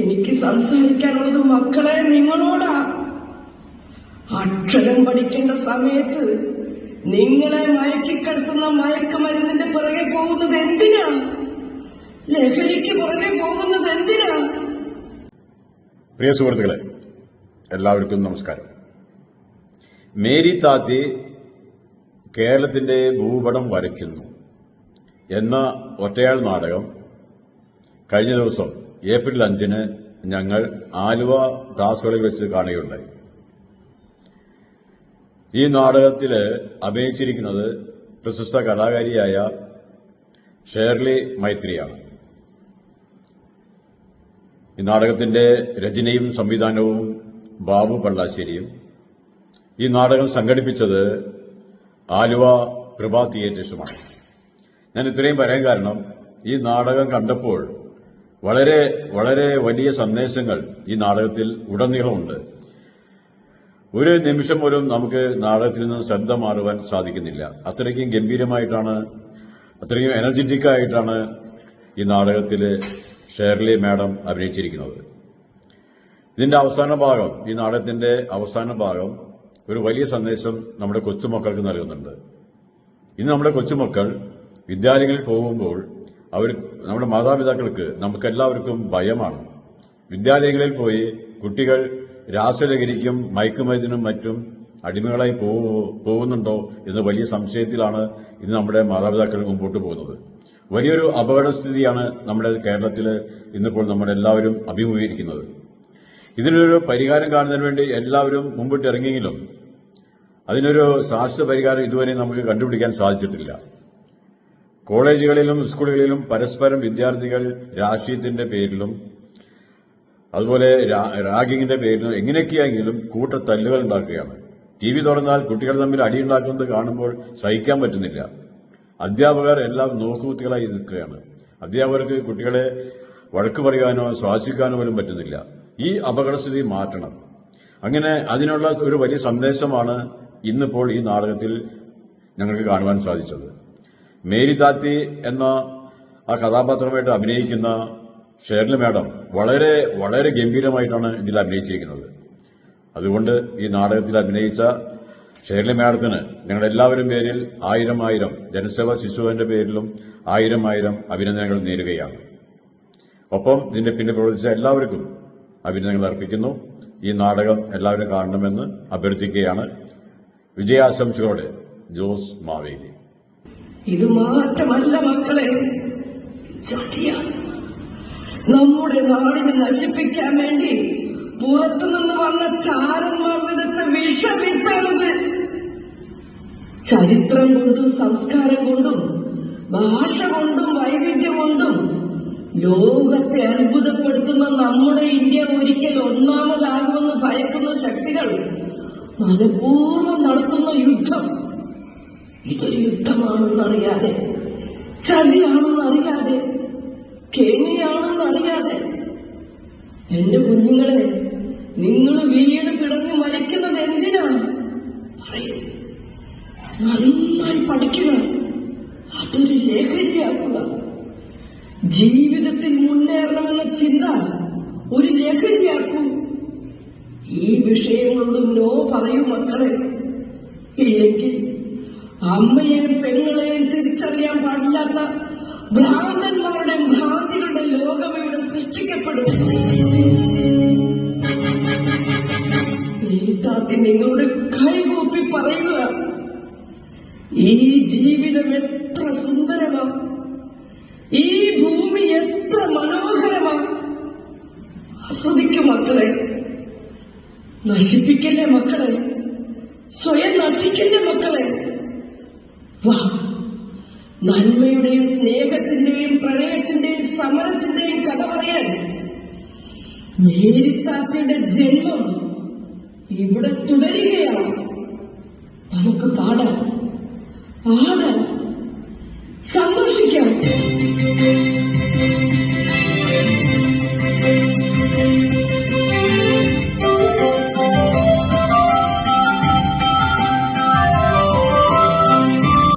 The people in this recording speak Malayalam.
എനിക്ക് സംസാരിക്കാനുള്ളത് മക്കളെ നിങ്ങളോടാ. അക്ഷരം പഠിക്കേണ്ട സമയത്ത് നിങ്ങളെ മയക്കിക്കിടത്തുന്ന മയക്കുമരുന്നിന്റെ പുറകെ പോകുന്നത് എന്തിനാ? ലഹരിക്ക് പുറകെ പോകുന്നത് എന്തിനാ? പ്രിയ സുഹൃത്തുക്കളെ, എല്ലാവർക്കും നമസ്കാരം. മേരി താത്തി കേരളത്തിന്റെ ഭൂപടം വരയ്ക്കുന്നു എന്ന ഒറ്റയാൾ നാടകം കഴിഞ്ഞ ദിവസം ഏപ്രിൽ 5-ന് ഞങ്ങൾ ആലുവ ഡാസ് ഹാളിൽ വെച്ച് കാണുകയുണ്ടായി. ഈ നാടകത്തിൽ അഭിനയിച്ചിരിക്കുന്നത് പ്രശസ്ത കലാകാരിയായ ഷേർലി മൈത്രിയാണ്. ഈ നാടകത്തിന്റെ രചനയും സംവിധാനവും ബാബു പള്ളാശ്ശേരിയും. ഈ നാടകം സംഘടിപ്പിച്ചത് ആലുവ കൃപ തിയേറ്റേഴ്സുമാണ്. ഞാൻ ഇത്രയും പറയാൻ കാരണം, ഈ നാടകം കണ്ടപ്പോൾ വളരെ വളരെ വലിയ സന്ദേശങ്ങൾ ഈ നാടകത്തിൽ ഉടനീളമുണ്ട്. ഒരു നിമിഷം പോലും നമുക്ക് നാടകത്തിൽ നിന്ന് ശ്രദ്ധ മാറുവാൻ സാധിക്കുന്നില്ല. അത്രയ്ക്കും ഗംഭീരമായിട്ടാണ്, അത്രയും എനർജറ്റിക് ആയിട്ടാണ് ഈ നാടകത്തിൽ ഷേർലി മാഡം അഭിനയിച്ചിരിക്കുന്നത്. ഇതിന്റെ അവസാന ഭാഗം, ഈ നാടകത്തിന്റെ അവസാന ഭാഗം ഒരു വലിയ സന്ദേശം നമ്മുടെ കൊച്ചുമക്കൾക്ക് നൽകുന്നുണ്ട്. ഇന്ന് നമ്മുടെ കൊച്ചുമക്കൾ വിദ്യാലയങ്ങളിൽ പോകുമ്പോൾ നമ്മുടെ മാതാപിതാക്കൾക്ക്, നമുക്കെല്ലാവർക്കും ഭയമാണ്. വിദ്യാലയങ്ങളിൽ പോയി കുട്ടികൾ രാസലഹരിക്കും മയക്കുമരുന്നിനും മറ്റും അടിമകളായി പോകുന്നുണ്ടോ എന്ന വലിയ സംശയത്തിലാണ് ഇന്ന് നമ്മുടെ മാതാപിതാക്കൾ മുമ്പോട്ട് പോകുന്നത്. വലിയൊരു അപകടസ്ഥിതിയാണ് നമ്മുടെ കേരളത്തിൽ ഇന്നിപ്പോൾ നമ്മളെല്ലാവരും അഭിമുഖീകരിക്കുന്നത്. ഇതിനൊരു പരിഹാരം കാണുന്നതിന് വേണ്ടി എല്ലാവരും മുമ്പിട്ടിറങ്ങിയെങ്കിലും അതിനൊരു ശാശ്വത പരിഹാരം ഇതുവരെ നമുക്ക് കണ്ടുപിടിക്കാൻ സാധിച്ചിട്ടില്ല. കോളേജുകളിലും സ്കൂളുകളിലും പരസ്പരം വിദ്യാർത്ഥികൾ രാഷ്ട്രീയത്തിന്റെ പേരിലും അതുപോലെ റാഗിങ്ങിന്റെ പേരിലും എങ്ങനെയൊക്കെയെങ്കിലും കൂട്ടത്തല്ലുകൾ ഉണ്ടാക്കുകയാണ്. TV തുറന്നാൽ കുട്ടികൾ തമ്മിൽ അടിയുണ്ടാക്കുന്നത് കാണുമ്പോൾ സഹിക്കാൻ പറ്റുന്നില്ല. അധ്യാപകർ എല്ലാം നോക്കുകുത്തികളായി നിൽക്കുകയാണ്. അധ്യാപകർക്ക് കുട്ടികളെ വഴക്ക് പറയാനോ ശ്വാസിക്കാനോ പോലും പറ്റുന്നില്ല. ഈ അപകടസ്ഥിതി മാറ്റണം. അങ്ങനെ അതിനുള്ള ഒരു വലിയ സന്ദേശമാണ് ഇന്നിപ്പോൾ ഈ നാടകത്തിൽ ഞങ്ങൾക്ക് കാണുവാൻ സാധിച്ചത്. മേരി താത്തി എന്ന ആ കഥാപാത്രമായിട്ട് അഭിനയിക്കുന്ന ഷേർലി മാഡം വളരെ വളരെ ഗംഭീരമായിട്ടാണ് ഇതിൽ അഭിനയിച്ചിരിക്കുന്നത്. അതുകൊണ്ട് ഈ നാടകത്തിൽ അഭിനയിച്ച ഷേർലി മാഡത്തിന് ഞങ്ങളെല്ലാവരും പേരിൽ 1000 ജനസേവാ ശിശുവിന്റെ പേരിലും 1000 അഭിനന്ദനങ്ങൾ നേരുകയാണ്. ഒപ്പം ഇതിന്റെ പിന്നിൽ പ്രവർത്തിച്ച എല്ലാവർക്കും അഭിനന്ദനങ്ങൾ അർപ്പിക്കുന്നു. ഈ നാടകം എല്ലാവരും കാണണമെന്ന് അഭ്യർത്ഥിക്കുകയാണ്. വിജയാശംസകളോടെ ജോസ് മാവേലി. ഇത് മാറ്റമല്ല മക്കളെ, ചതിയാണ്. നമ്മുടെ നാടിനെ നശിപ്പിക്കാൻ വേണ്ടി പുറത്തുനിന്ന് വന്ന ചാരന്മാർ വിതച്ച വിഷവിത്താണിത്. ചരിത്രം കൊണ്ടും സംസ്കാരം കൊണ്ടും ഭാഷ കൊണ്ടും വൈവിധ്യം കൊണ്ടും ലോകത്തെ അത്ഭുതപ്പെടുത്തുന്ന നമ്മുടെ ഇന്ത്യ ഒരിക്കൽ ഒന്നാമതാകുമെന്ന് ഭയക്കുന്ന ശക്തികൾ മനഃപൂർവ്വം നടത്തുന്ന യുദ്ധം, ഇതൊരു യുദ്ധമാണെന്നറിയാതെ, ചതിയാണെന്നറിയാതെ, കെണിയാണെന്നറിയാതെ എന്റെ കുഞ്ഞുങ്ങളെ, നിങ്ങൾ വീട് പിടഞ്ഞ് മരിക്കുന്നത് എന്തിനാണ്? പറയൂ. നന്നായി പഠിക്കുക, അതൊരു ലഹരിയാക്കുക. ജീവിതത്തിൽ മുന്നേറണമെന്ന ചിന്ത ഒരു ലഹരിയാക്കൂ. ഈ വിഷയങ്ങളോട് നോ പറയൂ മക്കളെ. ഇല്ലെങ്കിൽ അമ്മയെയും പെങ്ങളെയും തിരിച്ചറിയാൻ പാടില്ലാത്ത ഭ്രാന്തന്മാരുടെ ഭ്രാന്തികളുടെ ലോകം ഇവിടെ സൃഷ്ടിക്കപ്പെടും. മേരിത്താത്തി നിങ്ങളുടെ കൈകൂപ്പി പറയുക, ഈ ജീവിതം എത്ര സുന്ദരമാ, ഈ ഭൂമി എത്ര മനോഹരമാ. ആസ്വദിക്കും മക്കളെ, നശിപ്പിക്കല്ലേ മക്കളെ, സ്വയം നശിക്കല്ലേ മക്കളെ. വാ, നന്മയുടെയും സ്നേഹത്തിന്റെയും പ്രണയത്തിന്റെയും സമരത്തിന്റെയും കഥ പറയാൻ മേരിത്താത്തിയുടെ ജന്മം ഇവിടെ തുടരുകയാണ്. നമുക്ക് പാടാം, ആടാം.